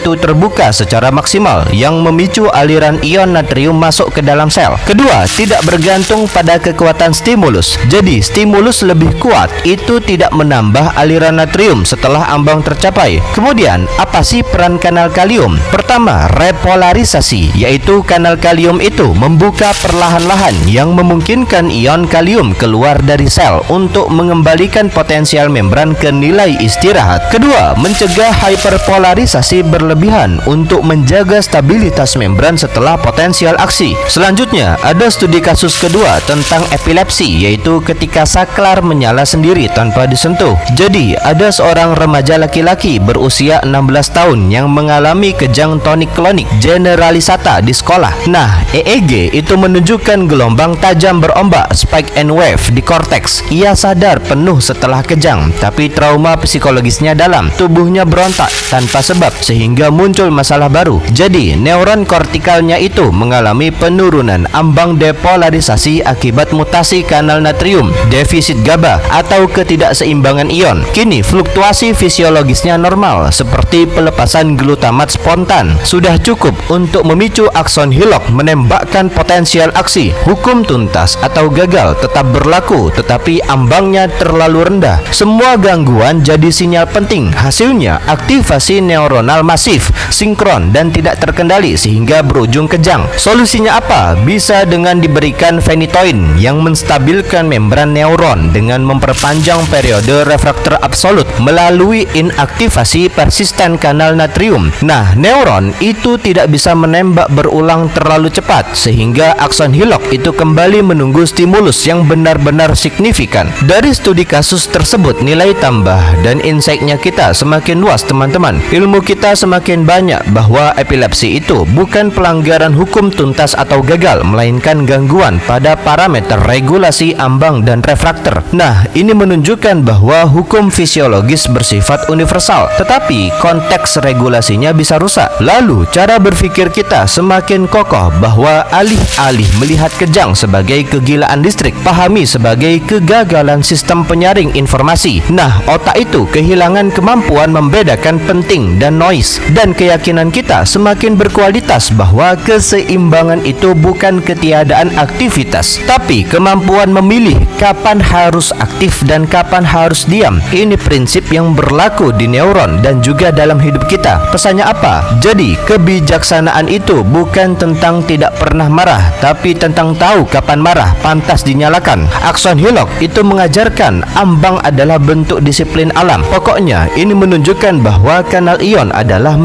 itu terbuka secara maksimal yang memicu aliran ion natrium masuk ke dalam sel. Kedua, tidak bergantung pada kekuatan stimulus. Jadi, stimulus lebih kuat itu tidak menambah aliran natrium setelah ambang tercapai. Kemudian, apa sih peran kanal kalium? Pertama, repolarisasi, yaitu kanal kalium itu membuka perlahan-lahan yang memungkinkan ion kalium keluar dari sel untuk mengembalikan potensial membran ke nilai istirahat. Kedua, mencegah hyperpolarisasi berlebihan untuk menjaga stabilitas membran setelah potensial aksi. Selanjutnya, ada studi kasus kedua tentang epilepsi, yaitu ketika saklar menyala sendiri tanpa disentuh. Jadi, ada seorang remaja laki-laki berusia 16 tahun yang mengalami kejang tonik-klonik generalisata di sekolah. Nah, EEG itu menunjukkan gelombang tajam berombak spike and wave di korteks. Ia sadar penuh setelah kejang, tapi trauma psikologisnya dalam. Tubuhnya berontak tanpa sebab sehingga muncul masalah baru. Jadi, neuron kortikalnya itu mengalami penurunan ambang depolarisasi akibat mutasi kanal natrium, defisit GABA atau ketidakseimbangan ion. Kini fluktuasi fisiologisnya normal seperti pelepasan glutamat spontan. Sudah cukup untuk memicu akson Hillock menembakkan potensial aksi. Hukum tuntas atau gagal tetap berlaku, tetapi ambangnya terlalu rendah. Semua gangguan jadi sinyal penting. Hasilnya aktivasi neuronal masif, sinkron dan tidak terkendali sehingga berujung kejang. Solusinya apa? Bisa dengan diberikan phenytoin yang menstabilkan membran neuron dengan memperpanjang periode refraktor absolut melalui inaktivasi persisten kanal natrium. Nah, neuron itu tidak bisa menembak berulang terlalu cepat sehingga akson Hillock itu kembali menunggu stimulus yang benar-benar signifikan. Dari studi kasus tersebut, nilai tambah dan insight-nya kita semakin luas, teman-teman. Ilmu kita semakin banyak bahwa epilepsi itu bukan pelanggaran hukum tuntas atau gagal, melainkan gangguan pada parameter regulasi ambang dan refraktor. Nah, ini menunjukkan bahwa hukum fisiologis bersifat universal, tetapi konteks regulasinya bisa rusak. Lalu, cara berpikir kita semakin kokoh bahwa alih-alih melihat kejang sebagai kegilaan listrik, pahami sebagai kegagalan sistem penyaring informasi. Nah, otak itu kehilangan kemampuan membedakan penting dan noise, dan keyakinan kita semakin berkualitas bahwa keseimbangan itu bukan ketiadaan aktivitas, tapi kemampuan memilih kapan harus aktif dan kapan harus diam. Ini prinsip yang berlaku di neuron dan juga dalam hidup kita. Pesannya apa? Jadi, kebijaksanaan itu bukan tentang tidak pernah marah, tapi tentang tahu kapan marah pantas dinyalakan. Akson Hillock itu mengajarkan ambang adalah bentuk disiplin alam. Pokoknya, ini menunjukkan bahwa kanal ion adalah